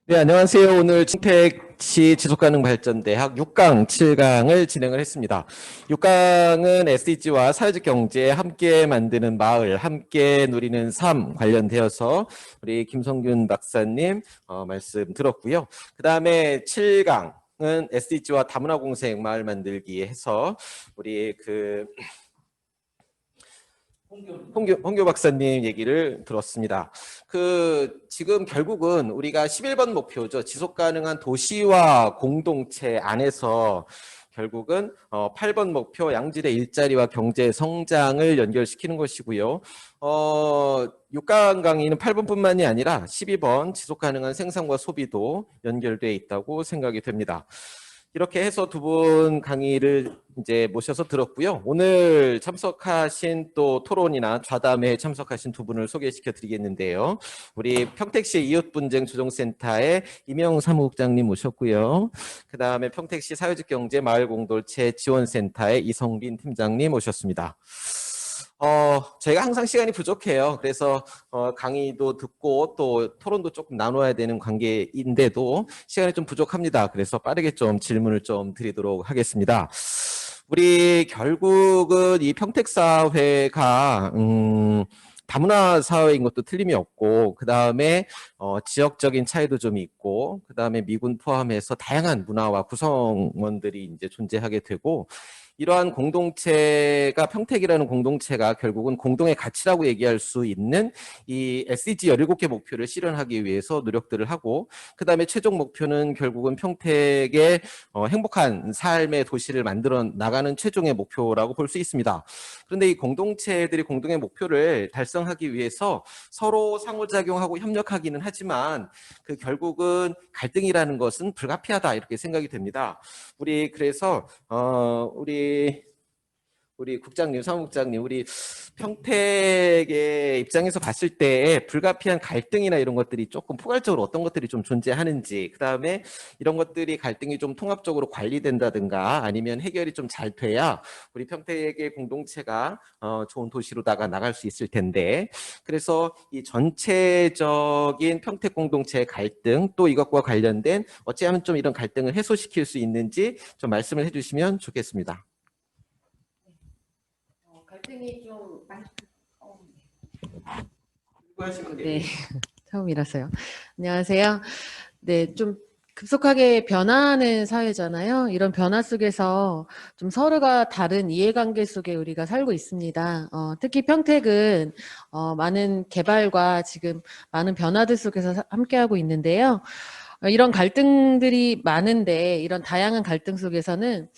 네, 안녕하세요. 오늘 청택시 지속가능발전대학 6강, 7강을 진행을 했습니다. 6강은 SDG와 사회적 경제 함께 만드는 마을, 함께 누리는 삶 관련되어서 우리 김성균 박사님 말씀 들었고요. 그 다음에 7강은 SDG와 다문화 공생 마을 만들기 해서 우리 홍교 박사님 얘기를 들었습니다. 지금 결국은 우리가 11번 목표죠. 지속 가능한 도시와 공동체 안에서 결국은 8번 목표 양질의 일자리와 경제 성장을 연결시키는 것이고요. 6강 강의는 8번뿐만이 아니라 12번 지속 가능한 생산과 소비도 연결되어 있다고 생각이 됩니다. 이렇게 해서 두 분 강의를 이제 모셔서 들었고요. 오늘 참석하신 또 토론이나 좌담회에 참석하신 두 분을 소개시켜 드리겠는데요. 우리 평택시 이웃분쟁 조정센터의 이명 사무국장님 모셨고요. 그 다음에 평택시 사회적 경제 마을공동체 지원센터의 이성빈 팀장님 모셨습니다. 저희가 항상 시간이 부족해요. 그래서 강의도 듣고 또 토론도 조금 나눠야 되는 관계인데도 시간이 좀 부족합니다. 그래서 빠르게 좀 질문을 좀 드리도록 하겠습니다. 우리 결국은 이 평택사회가 다문화 사회인 것도 틀림이 없고, 그 다음에 지역적인 차이도 좀 있고, 그 다음에 미군 포함해서 다양한 문화와 구성원들이 이제 존재하게 되고, 이러한 공동체가 평택이라는 공동체가 결국은 공동의 가치라고 얘기할 수 있는 이 SDG 17개 목표를 실현하기 위해서 노력들을 하고, 그 다음에 최종 목표는 결국은 평택의 행복한 삶의 도시를 만들어 나가는 최종의 목표라고 볼 수 있습니다. 그런데 이 공동체들이 공동의 목표를 달성하기 위해서 서로 상호작용하고 협력하기는 하지만 결국은 갈등이라는 것은 불가피하다 이렇게 생각이 됩니다. 그래서 우리 국장님, 사무국장님, 우리 평택의 입장에서 봤을 때 불가피한 갈등이나 이런 것들이 조금 포괄적으로 어떤 것들이 좀 존재하는지, 그 다음에 이런 것들이 갈등이 좀 통합적으로 관리된다든가 아니면 해결이 좀 잘 돼야 우리 평택의 공동체가 좋은 도시로다가 나갈 수 있을 텐데, 그래서 이 전체적인 평택 공동체의 갈등, 또 이것과 관련된 어찌하면 좀 이런 갈등을 해소시킬 수 있는지 좀 말씀을 해주시면 좋겠습니다. 갈등이 좀 네, 처음이라서요. 안녕하세요. 네, 좀 급속하게 변화하는 사회잖아요. 이런 변화 속에서 좀 서로가 다른 이해관계 속에 우리가 살고 있습니다. 특히 평택은 많은 개발과 지금 많은 변화들 속에서 함께하고 있는데요. 이런 갈등들이 많은데 이런 다양한 갈등 속에서는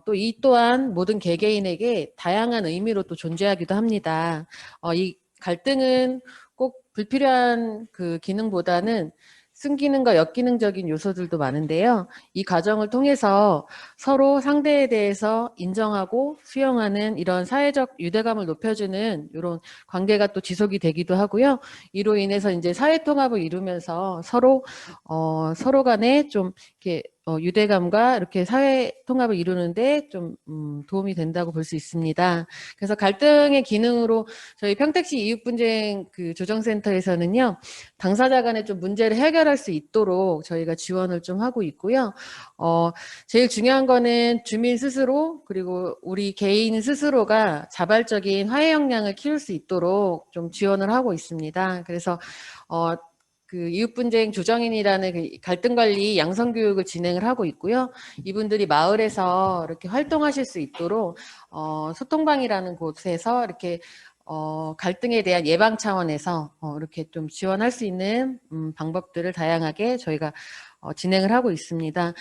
또 이 또한 모든 개개인에게 다양한 의미로 또 존재하기도 합니다. 이 갈등은 꼭 불필요한 그 기능보다는 순기능과 역기능적인 요소들도 많은데요. 이 과정을 통해서 서로 상대에 대해서 인정하고 수용하는 이런 사회적 유대감을 높여주는 이런 관계가 또 지속이 되기도 하고요. 이로 인해서 이제 사회 통합을 이루면서 서로 간에 좀 이렇게 유대감과 이렇게 사회 통합을 이루는데 좀 도움이 된다고 볼 수 있습니다. 그래서 갈등의 기능으로 저희 평택시 이웃분쟁 그 조정센터에서는요, 당사자 간에 좀 문제를 해결할 수 있도록 저희가 지원을 좀 하고 있고요. 제일 중요한 거는 주민 스스로 그리고 우리 개인 스스로가 자발적인 화해 역량을 키울 수 있도록 좀 지원을 하고 있습니다. 그래서 그 이웃분쟁 조정인이라는 그 갈등관리 양성교육을 진행을 하고 있고요. 이분들이 마을에서 이렇게 활동하실 수 있도록 소통방이라는 곳에서 이렇게 갈등에 대한 예방 차원에서 이렇게 좀 지원할 수 있는 방법들을 다양하게 저희가 진행을 하고 있습니다.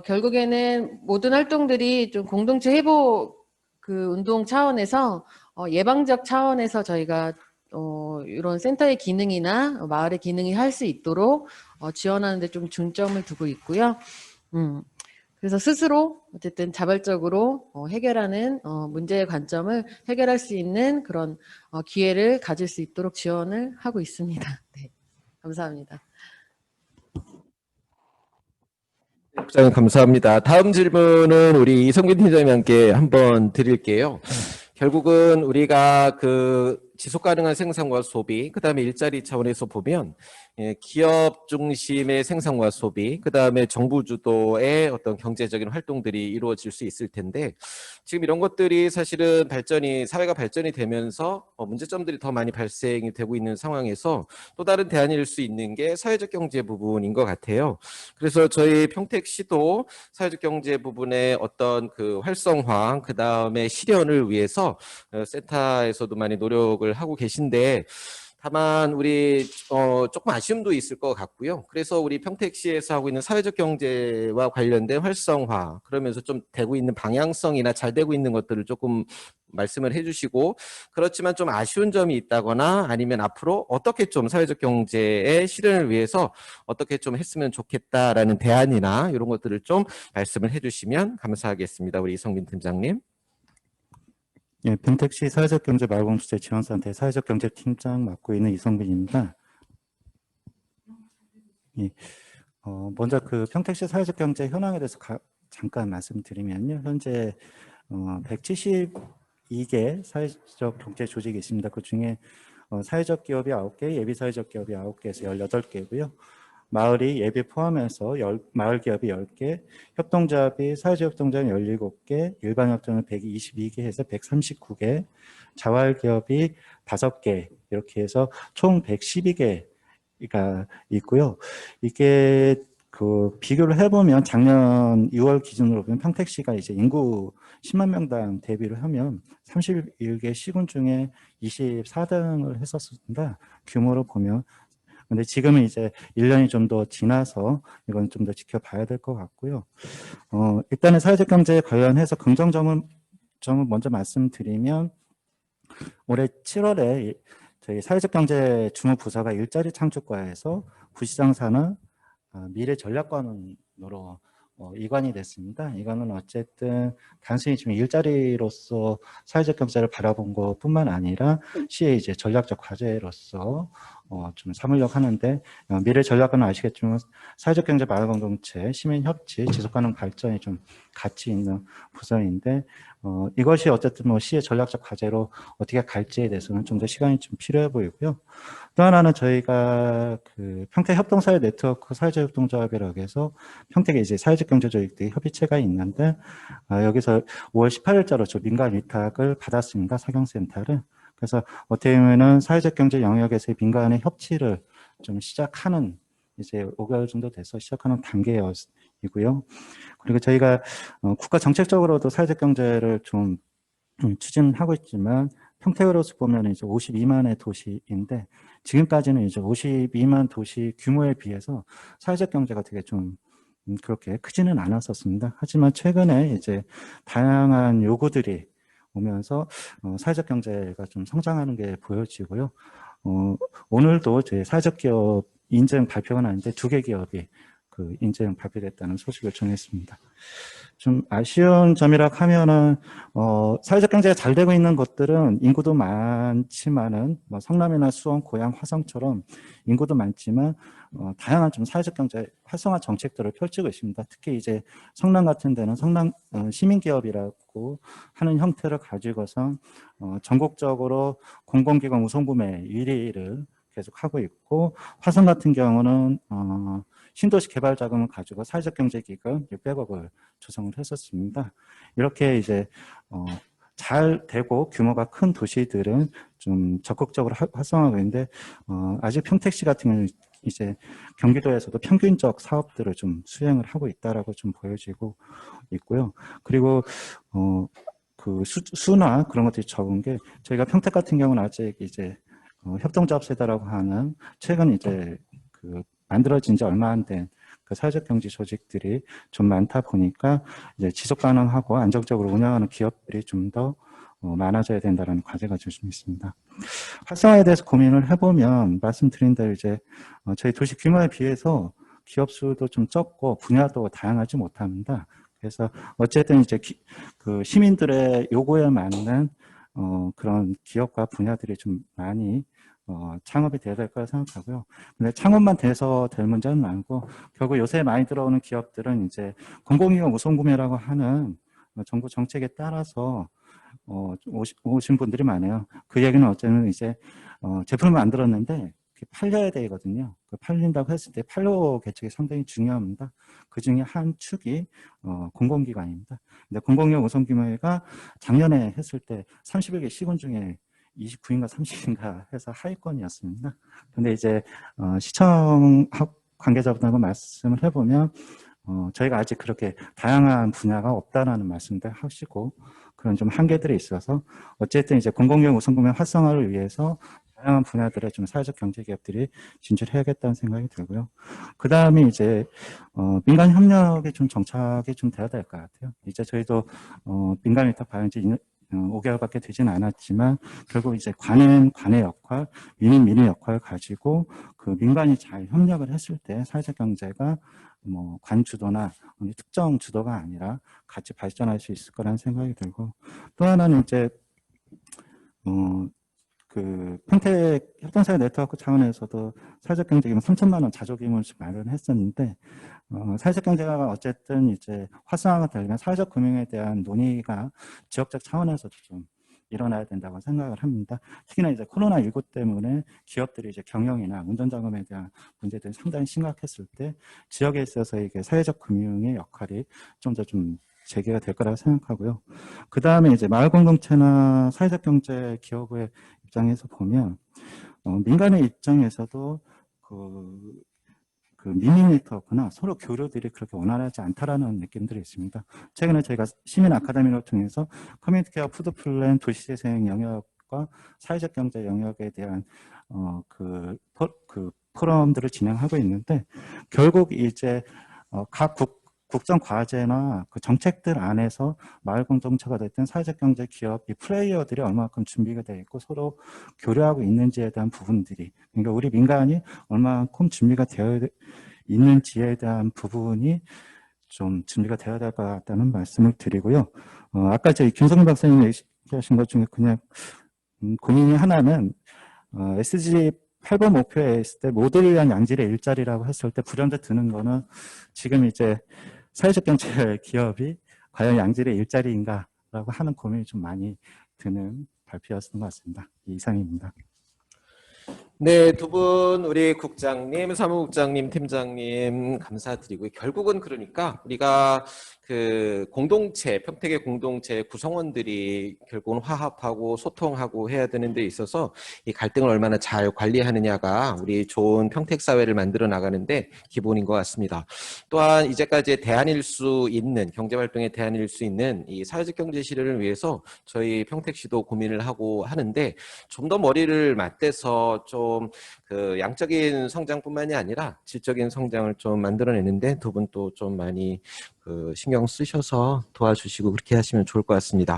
결국에는 모든 활동들이 좀 공동체 회복 그 운동 차원에서 예방적 차원에서 저희가 이런 센터의 기능이나 마을의 기능이 할 수 있도록 지원하는 데 좀 중점을 두고 있고요. 그래서 스스로 어쨌든 자발적으로 해결하는 문제의 관점을 해결할 수 있는 그런 기회를 가질 수 있도록 지원을 하고 있습니다. 네, 감사합니다. 국장님 감사합니다. 다음 질문은 우리 이성균 팀장님 함께 한번 드릴게요. 결국은 우리가 지속 가능한 생산과 소비, 그 다음에 일자리 차원에서 보면 예, 기업 중심의 생산과 소비, 그 다음에 정부 주도의 어떤 경제적인 활동들이 이루어질 수 있을 텐데, 지금 이런 것들이 사실은 사회가 발전이 되면서 문제점들이 더 많이 발생이 되고 있는 상황에서 또 다른 대안일 수 있는 게 사회적 경제 부분인 것 같아요. 그래서 저희 평택시도 사회적 경제 부분의 어떤 그 활성화, 그 다음에 실현을 위해서 센터에서도 많이 노력을 하고 계신데, 다만 우리 조금 아쉬움도 있을 것 같고요. 그래서 우리 평택시에서 하고 있는 사회적 경제와 관련된 활성화, 그러면서 좀 되고 있는 방향성이나 잘 되고 있는 것들을 조금 말씀을 해주시고, 그렇지만 좀 아쉬운 점이 있다거나 아니면 앞으로 어떻게 좀 사회적 경제의 실현을 위해서 어떻게 좀 했으면 좋겠다라는 대안이나 이런 것들을 좀 말씀을 해주시면 감사하겠습니다. 우리 이성빈 팀장님. 예, 평택시 사회적경제마을공동체 지원센터의 사회적경제팀장 맡고 있는 이성빈입니다. 예, 먼저 그 평택시 사회적경제 현황에 대해서 잠깐 말씀드리면요. 현재 172개 사회적 경제 조직이 있습니다. 그 중에 사회적 기업이 9개, 예비 사회적 기업이 9개에서 18개고요. 마을이 예비 포함해서 마을 기업이 10개, 협동조합이 사회적 협동조합이 17개, 일반 협동조합 122개 해서 139개, 자활 기업이 5개 이렇게 해서 총 112개가 있고요. 이게 그 비교를 해보면 작년 6월 기준으로 보면 평택시가 이제 인구 10만 명당 대비를 하면 31개 시군 중에 24등을 했었습니다. 규모로 보면. 근데 지금은 이제 1년이 좀 더 지나서 이건 좀 더 지켜봐야 될 것 같고요. 일단은 사회적 경제에 관련해서 긍정점을 먼저 말씀드리면 올해 7월에 저희 사회적 경제 주무부서가 일자리 창출과에서 부시장사는 미래 전략관으로 이관이 됐습니다. 이거는 어쨌든 단순히 지금 일자리로서 사회적 경제를 바라본 것뿐만 아니라 시의 이제 전략적 과제로서 좀 삼으려고 하는데, 미래 전략관은 아시겠지만 사회적 경제 마을 공동체, 시민 협치, 지속 가능 발전이 좀 같이 있는 부서인데, 이것이 어쨌든 뭐 시의 전략적 과제로 어떻게 갈지에 대해서는 좀 더 시간이 좀 필요해 보이고요. 또 하나는 저희가 그 평택 협동사회 네트워크 사회적 협동조합이라고 해서 평택에 이제 사회적 경제 조직들이 협의체가 있는데, 여기서 5월 18일자로 저 민간 위탁을 받았습니다. 사경센터를. 그래서 어떻게 보면은 사회적 경제 영역에서의 민간의 협치를 좀 시작하는, 이제 5개월 정도 돼서 시작하는 단계이고요. 그리고 저희가 국가 정책적으로도 사회적 경제를 좀 추진하고 있지만, 평택으로서 보면 이제 52만의 도시인데, 지금까지는 이제 52만 도시 규모에 비해서 사회적 경제가 되게 좀 그렇게 크지는 않았었습니다. 하지만 최근에 이제 다양한 요구들이 오면서 사회적 경제가 좀 성장하는 게 보여지고요. 오늘도 제 사회적 기업 인증 발표가 나는데 2개 기업이 그 인증 발표됐다는 소식을 전했습니다. 좀 아쉬운 점이라고 하면은 사회적 경제가 잘 되고 있는 곳들은 인구도 많지만은 뭐 성남이나 수원, 고양, 화성처럼 인구도 많지만 다양한 좀 사회적 경제 활성화 정책들을 펼치고 있습니다. 특히 이제 성남 같은 데는 성남 시민기업이라고 하는 형태를 가지고서 전국적으로 공공기관 우선구매 1위를 계속 하고 있고, 화성 같은 경우는 신도시 개발 자금을 가지고 사회적 경제 기금 600억을 조성을 했었습니다. 이렇게 이제 잘 되고 규모가 큰 도시들은 좀 적극적으로 활성화하고 있는데, 아직 평택시 같은 경우는 이제 경기도에서도 평균적 사업들을 좀 수행을 하고 있다라고 좀 보여지고 있고요. 그리고 그 수나 그런 것들이 적은 게, 저희가 평택 같은 경우는 아직 이제 협동조합 세대라고 하는 최근 이제 그 만들어진 지 얼마 안 된 그 사회적 경제 조직들이 좀 많다 보니까 이제 지속 가능하고 안정적으로 운영하는 기업들이 좀 더 많아져야 된다는 과제가 좀 있습니다. 활성화에 대해서 고민을 해보면 말씀드린 대로 이제 저희 도시 규모에 비해서 기업 수도 좀 적고 분야도 다양하지 못합니다. 그래서 어쨌든 이제 그 시민들의 요구에 맞는 그런 기업과 분야들이 좀 많이 창업이 돼야 될 거라 생각하고요. 근데 창업만 돼서 될 문제는 아니고, 결국 요새 많이 들어오는 기업들은 이제 공공기관 우선구매라고 하는 정부 정책에 따라서 오신 분들이 많아요. 그 얘기는 어쩌면 이제 제품을 만들었는데 팔려야 되거든요. 팔린다고 했을 때 판로 개척이 상당히 중요합니다. 그 중에 한 축이 공공기관입니다. 근데 공공용 우선규모가 작년에 했을 때 31개 시군 중에 29인가 30인가 해서 하위권이었습니다. 근데 이제 시청 관계자분하고 말씀을 해보면 저희가 아직 그렇게 다양한 분야가 없다라는 말씀들 하시고 그런 좀 한계들이 있어서 어쨌든 이제 공공용 우선구매 활성화를 위해서 다양한 분야들의 좀 사회적 경제 기업들이 진출해야겠다는 생각이 들고요. 그 다음에 이제 민간 협력이 좀 정착이 좀 돼야 될 것 같아요. 이제 저희도 민간 위탁 발행 지 5개월밖에 되진 않았지만 결국 이제 관의 역할, 민의 역할을 가지고 그 민간이 잘 협력을 했을 때 사회적 경제가 뭐 관 주도나 특정 주도가 아니라 같이 발전할 수 있을 거라는 생각이 들고 또 하나는 이제 그 평택 협동사회 네트워크 차원에서도 사회적 경제기금 3천만 원 자조기금을 마련했었는데 사회적 경제가 어쨌든 이제 활성화가 되려면 사회적 금융에 대한 논의가 지역적 차원에서도 좀 일어나야 된다고 생각을 합니다. 특히나 이제 코로나19 때문에 기업들이 이제 경영이나 운전자금에 대한 문제들이 상당히 심각했을 때 지역에 있어서 이게 사회적 금융의 역할이 좀 더 좀 제기가 될 거라고 생각하고요. 그 다음에 이제 마을 공동체나 사회적 경제 기업의 입장에서 보면 민간의 입장에서도 그 미니 네트워크나 서로 교류들이 그렇게 원활하지 않다라는 느낌들이 있습니다. 최근에 저희가 시민 아카데미를 통해서 커뮤니티 케어 푸드 플랜 도시재생 영역과 사회적 경제 영역에 대한 그 포럼들을 진행하고 있는데 결국 이제 각 국정 과제나 그 정책들 안에서 마을 공동체가 됐든 사회적 경제 기업 이 플레이어들이 얼마만큼 준비가 되어 있고 서로 교류하고 있는지에 대한 부분들이 그러니까 우리 민간이 얼마만큼 준비가 되어 있는지에 대한 부분이 좀 준비가 되어야 될 것 같다는 말씀을 드리고요. 아까 저희 김성민 박사님 얘기하신 것 중에 그냥 고민이 하나는 SG 8번 목표에 있을 때 모두를 위한 양질의 일자리라고 했을 때 불현듯 드는 거는 지금 이제 사회적 경제 기업이 과연 양질의 일자리인가라고 하는 고민이 좀 많이 드는 발표였던 것 같습니다. 이상입니다. 네, 두 분 우리 국장님, 사무국장님, 팀장님 감사드리고요. 결국은 그러니까 우리가 그 공동체, 평택의 공동체 구성원들이 결국은 화합하고 소통하고 해야 되는 데 있어서 이 갈등을 얼마나 잘 관리하느냐가 우리 좋은 평택 사회를 만들어 나가는데 기본인 것 같습니다. 또한 이제까지 대안일 수 있는 경제활동의 대안일 수 있는 이 사회적 경제 실현을 위해서 저희 평택시도 고민을 하고 하는데 좀 더 머리를 맞대서 좀 그 양적인 성장뿐만이 아니라 질적인 성장을 좀 만들어내는데 두 분 또 좀 많이 그 신경 쓰셔서 도와주시고 그렇게 하시면 좋을 것 같습니다.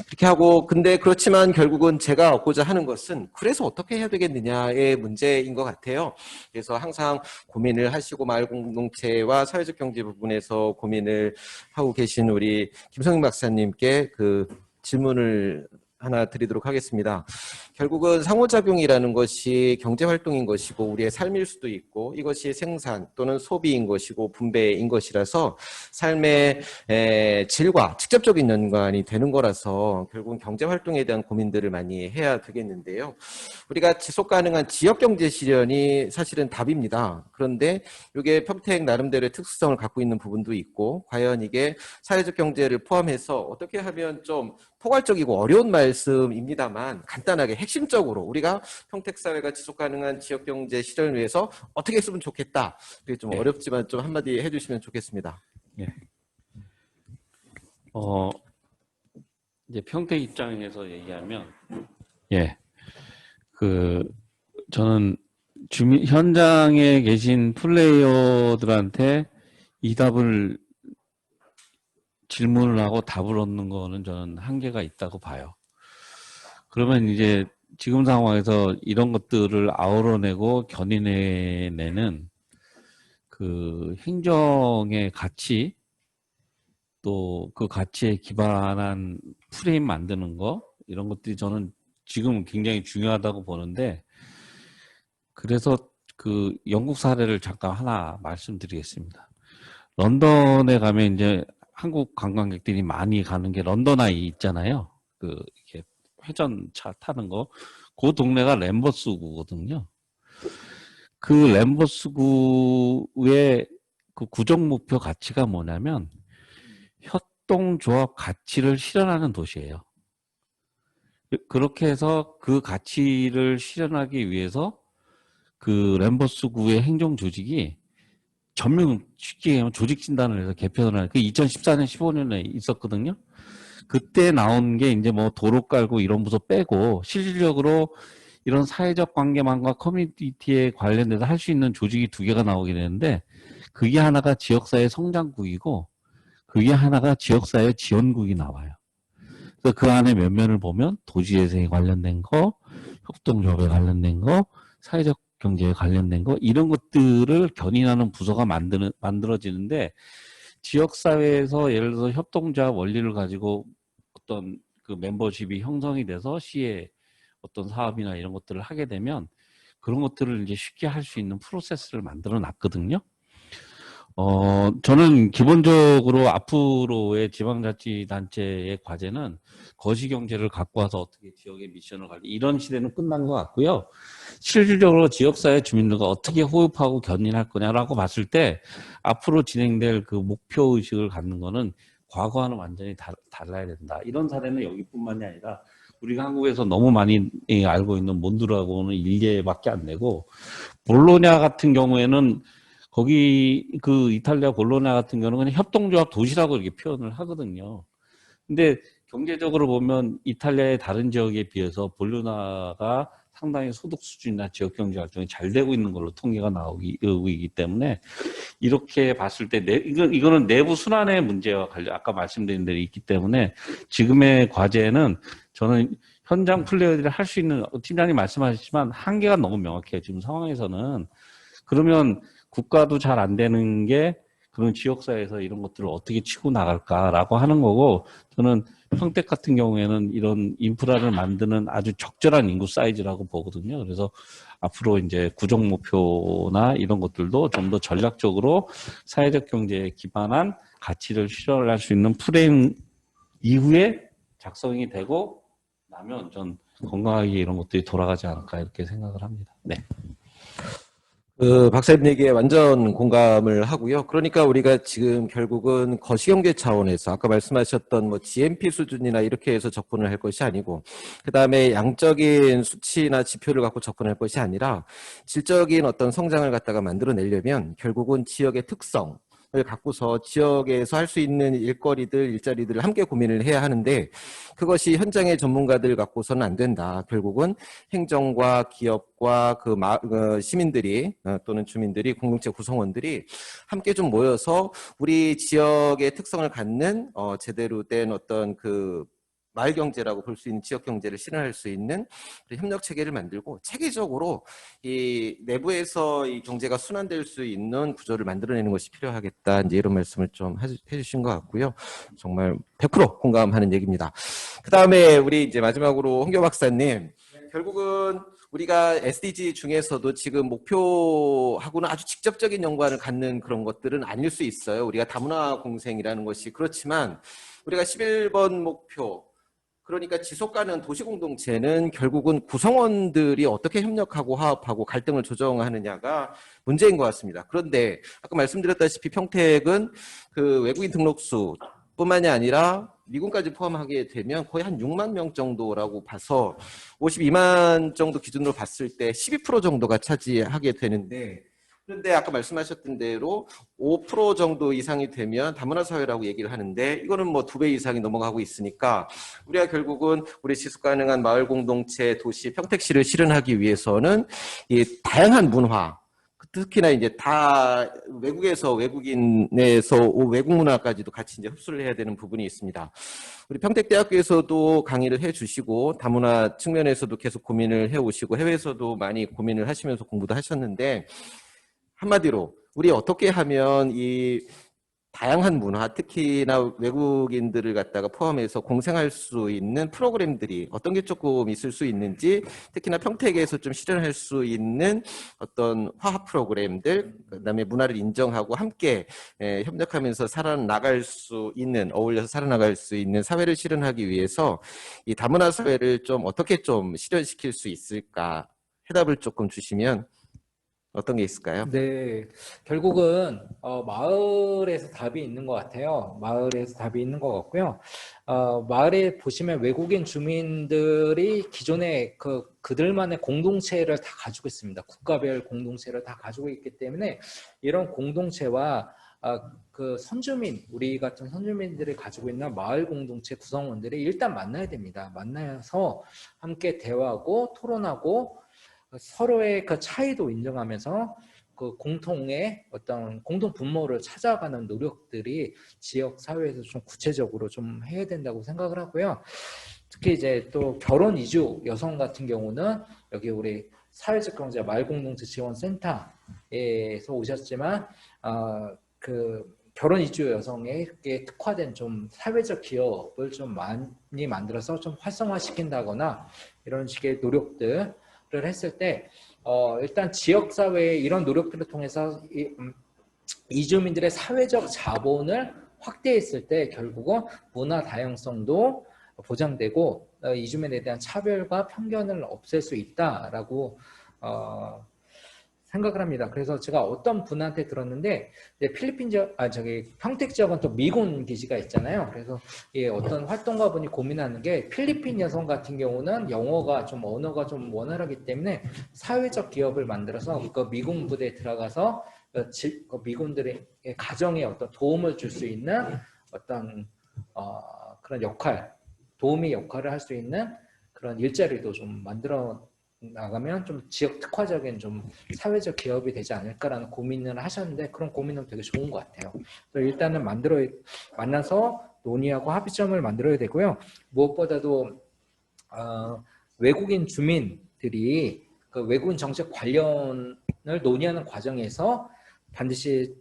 그렇게 하고 근데 그렇지만 결국은 제가 얻고자 하는 것은 그래서 어떻게 해야 되겠느냐의 문제인 것 같아요. 그래서 항상 고민을 하시고 마을 공동체와 사회적 경제 부분에서 고민을 하고 계신 우리 김성민 박사님께 그 질문을 하나 드리도록 하겠습니다. 결국은 상호작용이라는 것이 경제활동인 것이고 우리의 삶일 수도 있고 이것이 생산 또는 소비인 것이고 분배인 것이라서 삶의 질과 직접적인 연관이 되는 거라서 결국은 경제활동에 대한 고민들을 많이 해야 되겠는데요. 우리가 지속가능한 지역경제 실현이 사실은 답입니다. 그런데 이게 평택 나름대로의 특수성을 갖고 있는 부분도 있고 과연 이게 사회적 경제를 포함해서 어떻게 하면 좀 포괄적이고 어려운 말씀입니다만 간단하게 핵심적으로 우리가 평택사회가 지속가능한 지역경제 실현을 위해서 어떻게 했으면 좋겠다. 그게 좀 어렵지만 좀 한마디 해주시면 좋겠습니다. 예. 이제 평택 입장에서 얘기하면 저는 현장에 계신 플레이어들한테 이 답을 질문을 하고 답을 얻는 거는 저는 한계가 있다고 봐요. 그러면 이제 지금 상황에서 이런 것들을 아우러내고 견인해내는 그 행정의 가치 또 그 가치에 기반한 프레임 만드는 거 이런 것들이 저는 지금 굉장히 중요하다고 보는데 그래서 그 영국 사례를 잠깐 하나 말씀드리겠습니다. 런던에 가면 이제 한국 관광객들이 많이 가는 게 런던 아이 있잖아요. 이렇게 회전차 타는 거. 그 동네가 램버스구거든요. 그 램버스구의 그 구정 목표 가치가 뭐냐면 협동조합 가치를 실현하는 도시예요. 그렇게 해서 그 가치를 실현하기 위해서 그 램버스구의 행정 조직이 전면 쉽게 얘기하면 조직 진단을 해서 개편을 하는 그 2014년 15년에 있었거든요. 그때 나온 게 이제 뭐 도로 깔고 이런 부서 빼고 실질적으로 이런 사회적 관계망과 커뮤니티에 관련돼서 할 수 있는 조직이 두 개가 나오게 되는데 그게 하나가 지역사회 성장국이고 그게 하나가 지역사회 지원국이 나와요. 그래서 그 안에 면면을 보면 도시재생에 관련된 거, 협동조합에 관련된 거, 사회적 경제에 관련된 거 이런 것들을 견인하는 부서가 만들어지는데 지역사회에서 예를 들어서 협동조합 원리를 가지고 어떤 그 멤버십이 형성이 돼서 시의 어떤 사업이나 이런 것들을 하게 되면 그런 것들을 이제 쉽게 할 수 있는 프로세스를 만들어 놨거든요. 저는 기본적으로 앞으로의 지방자치단체의 과제는 거시경제를 갖고 와서 어떻게 지역의 미션을 관리, 이런 시대는 끝난 것 같고요. 실질적으로 지역사회 주민들과 어떻게 호흡하고 견인할 거냐라고 봤을 때 앞으로 진행될 그 목표의식을 갖는 거는 과거와는 완전히 달라야 된다. 이런 사례는 여기뿐만이 아니라 우리가 한국에서 너무 많이 알고 있는 몬드라고는 1개밖에 안 되고 볼로냐 같은 경우에는 거기 그 이탈리아 볼로냐 같은 경우는 그냥 협동조합 도시라고 이렇게 표현을 하거든요. 근데 경제적으로 보면 이탈리아의 다른 지역에 비해서 볼로냐가 상당히 소득 수준이나 지역 경제 활동이 잘 되고 있는 걸로 통계가 나오고 있기 때문에 이렇게 봤을 때 이거는 내부 순환의 문제와 관련 아까 말씀드린 대로 있기 때문에 지금의 과제는 저는 현장 플레이어들이 할 수 있는 팀장님 말씀하셨지만 한계가 너무 명확해요. 지금 상황에서는. 그러면 국가도 잘 안 되는 게 그런 지역사회에서 이런 것들을 어떻게 치고 나갈까라고 하는 거고 저는 평택 같은 경우에는 이런 인프라를 만드는 아주 적절한 인구 사이즈라고 보거든요. 그래서 앞으로 이제 구정 목표나 이런 것들도 좀 더 전략적으로 사회적 경제에 기반한 가치를 실현할 수 있는 프레임 이후에 작성이 되고 나면 전 건강하게 이런 것들이 돌아가지 않을까 이렇게 생각을 합니다. 네. 박사님 얘기에 완전 공감을 하고요. 그러니까 우리가 지금 결국은 거시경제 차원에서 아까 말씀하셨던 뭐 GNP 수준이나 이렇게 해서 접근을 할 것이 아니고 그다음에 양적인 수치나 지표를 갖고 접근할 것이 아니라 질적인 어떤 성장을 갖다가 만들어내려면 결국은 지역의 특성 을 갖고서 지역에서 할 수 있는 일거리들, 일자리들을 함께 고민을 해야 하는데 그것이 현장의 전문가들 갖고서는 안 된다. 결국은 행정과 기업과 그 시민들이 또는 주민들이 공동체 구성원들이 함께 좀 모여서 우리 지역의 특성을 갖는 제대로 된 어떤 그 마을 경제라고 볼 수 있는 지역 경제를 실현할 수 있는 협력 체계를 만들고 체계적으로 이 내부에서 이 경제가 순환될 수 있는 구조를 만들어내는 것이 필요하겠다. 이제 이런 말씀을 좀 해주신 것 같고요. 정말 100% 공감하는 얘기입니다. 그 다음에 우리 이제 마지막으로 홍교 박사님, 결국은 우리가 SDG 중에서도 지금 목표하고는 아주 직접적인 연관을 갖는 그런 것들은 아닐 수 있어요. 우리가 다문화 공생이라는 것이 그렇지만 우리가 11번 목표 그러니까 지속가능 도시공동체는 결국은 구성원들이 어떻게 협력하고 화합하고 갈등을 조정하느냐가 문제인 것 같습니다. 그런데 아까 말씀드렸다시피 평택은 그 외국인 등록수 뿐만이 아니라 미군까지 포함하게 되면 거의 한 6만 명 정도라고 봐서 52만 정도 기준으로 봤을 때 12% 정도가 차지하게 되는데 그런데 아까 말씀하셨던 대로 5% 정도 이상이 되면 다문화 사회라고 얘기를 하는데 이거는 뭐 2배 이상이 넘어가고 있으니까 우리가 결국은 우리 지속 가능한 마을 공동체 도시 평택시를 실현하기 위해서는 이 다양한 문화 특히나 이제 다 외국에서 외국인에서 외국 문화까지도 같이 이제 흡수를 해야 되는 부분이 있습니다. 우리 평택대학교에서도 강의를 해주시고 다문화 측면에서도 계속 고민을 해오시고 해외에서도 많이 고민을 하시면서 공부도 하셨는데 한마디로 우리 어떻게 하면 이 다양한 문화 특히나 외국인들을 갖다가 포함해서 공생할 수 있는 프로그램들이 어떤 게 조금 있을 수 있는지 특히나 평택에서 좀 실현할 수 있는 어떤 화합 프로그램들 그다음에 문화를 인정하고 함께 협력하면서 살아나갈 수 있는 어울려서 살아나갈 수 있는 사회를 실현하기 위해서 이 다문화 사회를 좀 어떻게 좀 실현시킬 수 있을까 해답을 조금 주시면 어떤 게 있을까요? 네, 결국은 마을에서 답이 있는 것 같아요. 마을에서 답이 있는 것 같고요. 마을에 보시면 외국인 주민들이 기존에 그들만의 공동체를 다 가지고 있습니다. 국가별 공동체를 다 가지고 있기 때문에 이런 공동체와 그 선주민, 우리 같은 선주민들이 가지고 있는 마을 공동체 구성원들이 일단 만나야 됩니다. 만나서 함께 대화하고 토론하고 서로의 그 차이도 인정하면서 그 공통의 어떤 공동 분모를 찾아가는 노력들이 지역 사회에서 좀 구체적으로 좀 해야 된다고 생각을 하고요. 특히 이제 또 결혼 이주 여성 같은 경우는 여기 우리 사회적 경제 마을공동체 지원센터에서 오셨지만 그 결혼 이주 여성에게 특화된 좀 사회적 기업을 좀 많이 만들어서 좀 활성화시킨다거나 이런 식의 노력들 를 했을 때 일단 지역사회의 이런 노력들을 통해서 이주민들의 사회적 자본을 확대했을 때 결국은 문화 다양성도 보장되고 이주민에 대한 차별과 편견을 없앨 수 있다라고 생각을 합니다. 그래서 제가 어떤 분한테 들었는데 필리핀 지역, 평택 지역은 또 미군 기지가 있잖아요. 그래서 어떤 활동가분이 고민하는 게 필리핀 여성 같은 경우는 영어가 좀 언어가 좀 원활하기 때문에 사회적 기업을 만들어서 그 미군 부대에 들어가서 그 미군들의 가정에 어떤 도움을 줄 수 있는 어떤 그런 역할, 도우미 역할을 할 수 있는 그런 일자리도 좀 만들어 나가면 좀 지역 특화적인 좀 사회적 기업이 되지 않을까라는 고민을 하셨는데 그런 고민은 되게 좋은 것 같아요. 일단은 만나서 논의하고 합의점을 만들어야 되고요. 무엇보다도 외국인 주민들이 그 외국인 정책 관련을 논의하는 과정에서 반드시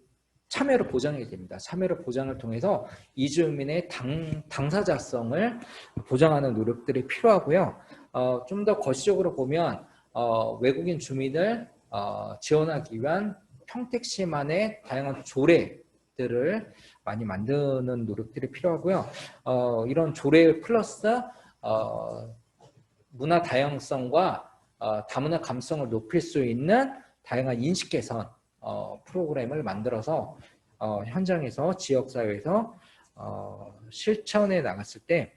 참여를 보장해야 됩니다. 참여를 보장을 통해서 이주민의 당사자성을 보장하는 노력들이 필요하고요. 좀 더 거시적으로 보면 외국인 주민을 지원하기 위한 평택시만의 다양한 조례들을 많이 만드는 노력들이 필요하고요. 이런 조례 플러스 문화 다양성과 다문화 감성을 높일 수 있는 다양한 인식 개선 프로그램을 만들어서 현장에서 지역사회에서 실천해 나갔을 때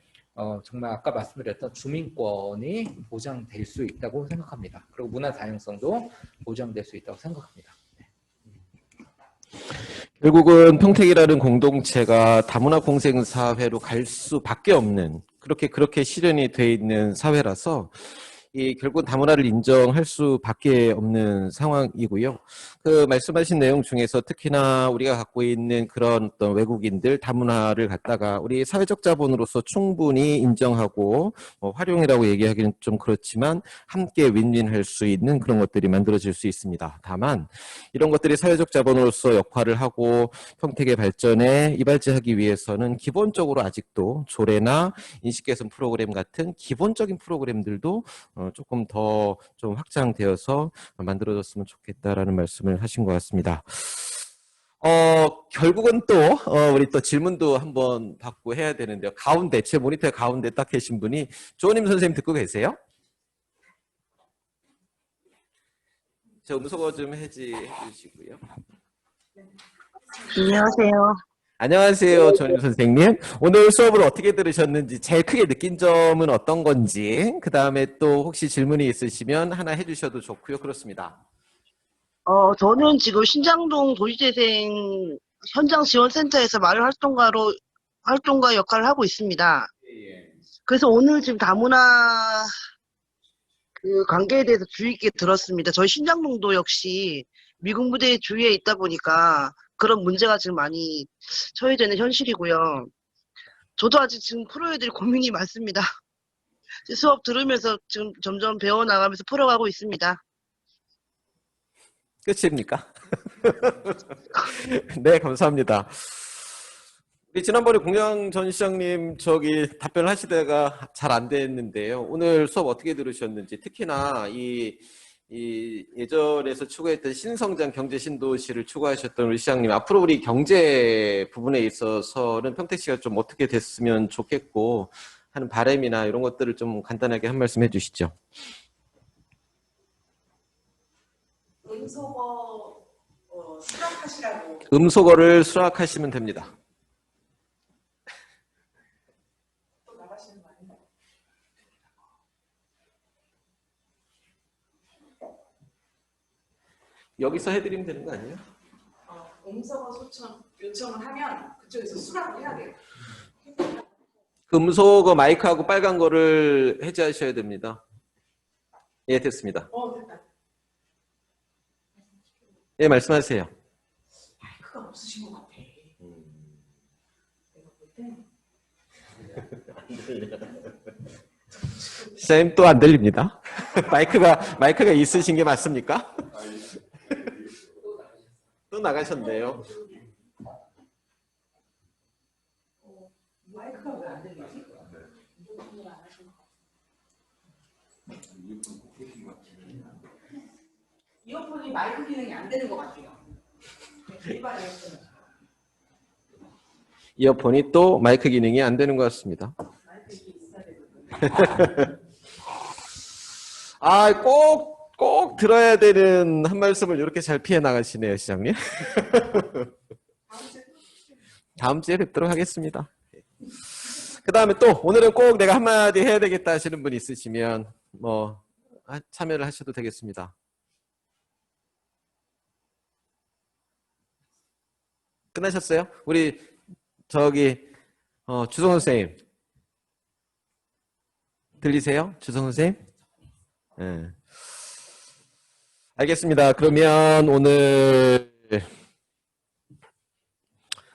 정말 아까 말씀드렸던 주민권이 보장될 수 있다고 생각합니다. 그리고 문화 다양성도 보장될 수 있다고 생각합니다. 결국은 평택이라는 공동체가 다문화 공생사회로 갈 수밖에 없는 그렇게 실현이 돼 있는 사회라서 결국 다문화를 인정할 수밖에 없는 상황이고요. 그 말씀하신 내용 중에서 특히나 우리가 갖고 있는 그런 어떤 외국인들 다문화를 갖다가 우리 사회적 자본으로서 충분히 인정하고 활용이라고 얘기하기는 좀 그렇지만 함께 윈윈할 수 있는 그런 것들이 만들어질 수 있습니다. 다만 이런 것들이 사회적 자본으로서 역할을 하고 평택의 발전에 이발지하기 위해서는 기본적으로 아직도 조례나 인식개선 프로그램 같은 기본적인 프로그램들도 조금 더 좀 확장되어서 만들어졌으면 좋겠다라는 말씀을 하신 것 같습니다. 결국은 또 우리 또 질문도 한번 받고 해야 되는데요. 가운데 제 모니터 가운데 딱 계신 분이 조님 선생님 듣고 계세요? 저 음소거 좀 해지해 주시고요. 안녕하세요. 안녕하세요, 조님 선생님. 오늘 수업을 어떻게 들으셨는지, 제일 크게 느낀 점은 어떤 건지, 그 다음에 또 혹시 질문이 있으시면 하나 해주셔도 좋고요. 그렇습니다. 저는 지금 신장동 도시재생 현장지원센터에서 활동가 역할을 하고 있습니다. 그래서 오늘 지금 다문화 그 관계에 대해서 주의 있게 들었습니다. 저희 신장동도 역시 미군 부대 주위에 있다 보니까 그런 문제가 지금 많이 처해되는 현실이고요. 저도 아직 지금 풀어야 될 고민이 많습니다. 수업 들으면서 지금 점점 배워나가면서 풀어가고 있습니다. 끝입니까? 네, 감사합니다. 우리 지난번에 공영 전 시장님 답변을 하시다가 잘 안 됐는데요. 오늘 수업 어떻게 들으셨는지, 특히나 이 예전에서 추구했던 신성장 경제 신도시를 추구하셨던 우리 시장님, 앞으로 우리 경제 부분에 있어서는 평택시가 좀 어떻게 됐으면 좋겠고 하는 바람이나 이런 것들을 좀 간단하게 한 말씀 해주시죠. 음소거 수락하시라고. 음소거를 수락하시면 됩니다. 또 나가시는 거 아니에요? 여기서 해드리면 되는 거 아니에요? 음소거 요청을 하면 그쪽에서 수락을 해야 돼요. 음소거 마이크하고 빨간 거를 해제하셔야 됩니다. 예, 됐습니다. 됐다. 예, 말씀하세요. 마이크가 없으신 것 같아. 내가 볼 때. 쌤 또 안 들립니다. 마이크가 있으신 게 맞습니까? 또 나가셨네요. 마이크가 왜 안 들리지? 이어폰이 마이크 기능이 안 되는 것 같아요. 일반 이어폰은. 이어폰이 또 마이크 기능이 안 되는 것 같습니다. 마이크 이게 있어야 되거든요. 아, 꼭 들어야 되는 한 말씀을 이렇게 잘 피해 나가시네요, 시장님. 다음 주에 뵙도록 하겠습니다. 그 다음에 또 오늘은 꼭 내가 한마디 해야 되겠다 하시는 분 있으시면 뭐 참여를 하셔도 되겠습니다. 끝나셨어요? 우리 저기 주성 선생님 들리세요? 주성 선생님? 네. 알겠습니다. 그러면 오늘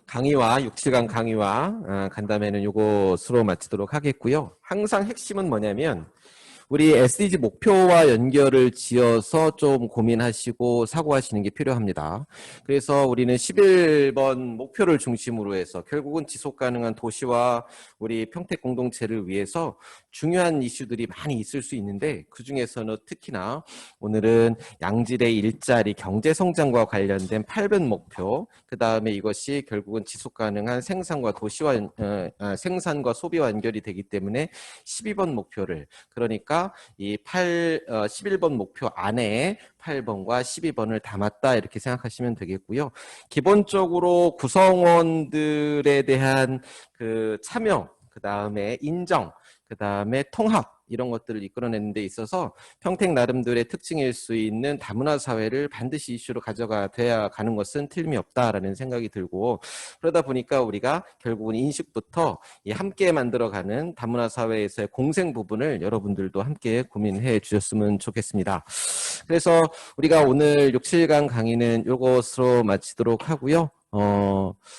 강의와 6, 7강 강의와 간담회는 요것으로 마치도록 하겠고요. 항상 핵심은 뭐냐면 우리 SDG 목표와 연결을 지어서 좀 고민하시고 사고하시는 게 필요합니다. 그래서 우리는 11번 목표를 중심으로 해서 결국은 지속가능한 도시와 우리 평택 공동체를 위해서 중요한 이슈들이 많이 있을 수 있는데 그중에서는 특히나 오늘은 양질의 일자리 경제성장과 관련된 8번 목표, 그 다음에 이것이 결국은 지속가능한 생산과 도시와 생산과 소비와 연결이 되기 때문에 12번 목표를, 그러니까 이 11번 목표 안에 8번과 12번을 담았다 이렇게 생각하시면 되겠고요. 기본적으로 구성원들에 대한 그 참여, 그 다음에 인정, 그 다음에 통합 이런 것들을 이끌어내는 데 있어서 평택 나름대로의 특징일 수 있는 다문화 사회를 반드시 이슈로 가져가야 가는 것은 틀림이 없다라는 생각이 들고, 그러다 보니까 우리가 결국은 인식부터 함께 만들어가는 다문화 사회에서의 공생 부분을 여러분들도 함께 고민해 주셨으면 좋겠습니다. 그래서 우리가 오늘 6, 7강 강의는 이것으로 마치도록 하고요.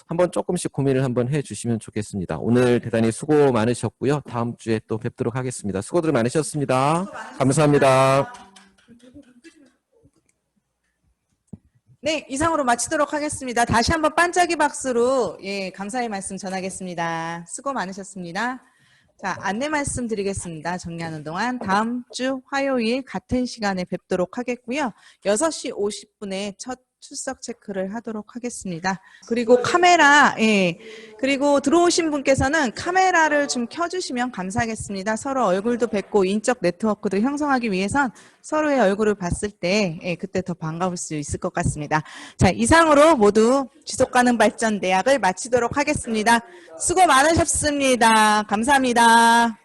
한번 조금씩 고민을 한번 해주시면 좋겠습니다. 오늘 대단히 수고 많으셨고요. 다음 주에 또 뵙도록 하겠습니다. 수고들 많으셨습니다. 감사합니다. 네, 이상으로 마치도록 하겠습니다. 다시 한번 반짝이 박수로 감사의 말씀 전하겠습니다. 수고 많으셨습니다. 자, 안내 말씀 드리겠습니다. 정리하는 동안 다음 주 화요일 같은 시간에 뵙도록 하겠고요. 6시 50분에 첫 출석 체크를 하도록 하겠습니다. 그리고 카메라, 그리고 들어오신 분께서는 카메라를 좀 켜주시면 감사하겠습니다. 서로 얼굴도 뵙고 인적 네트워크도 형성하기 위해선 서로의 얼굴을 봤을 때 그때 더 반가울 수 있을 것 같습니다. 자, 이상으로 모두 지속가능 발전 대학을 마치도록 하겠습니다. 수고 많으셨습니다. 감사합니다.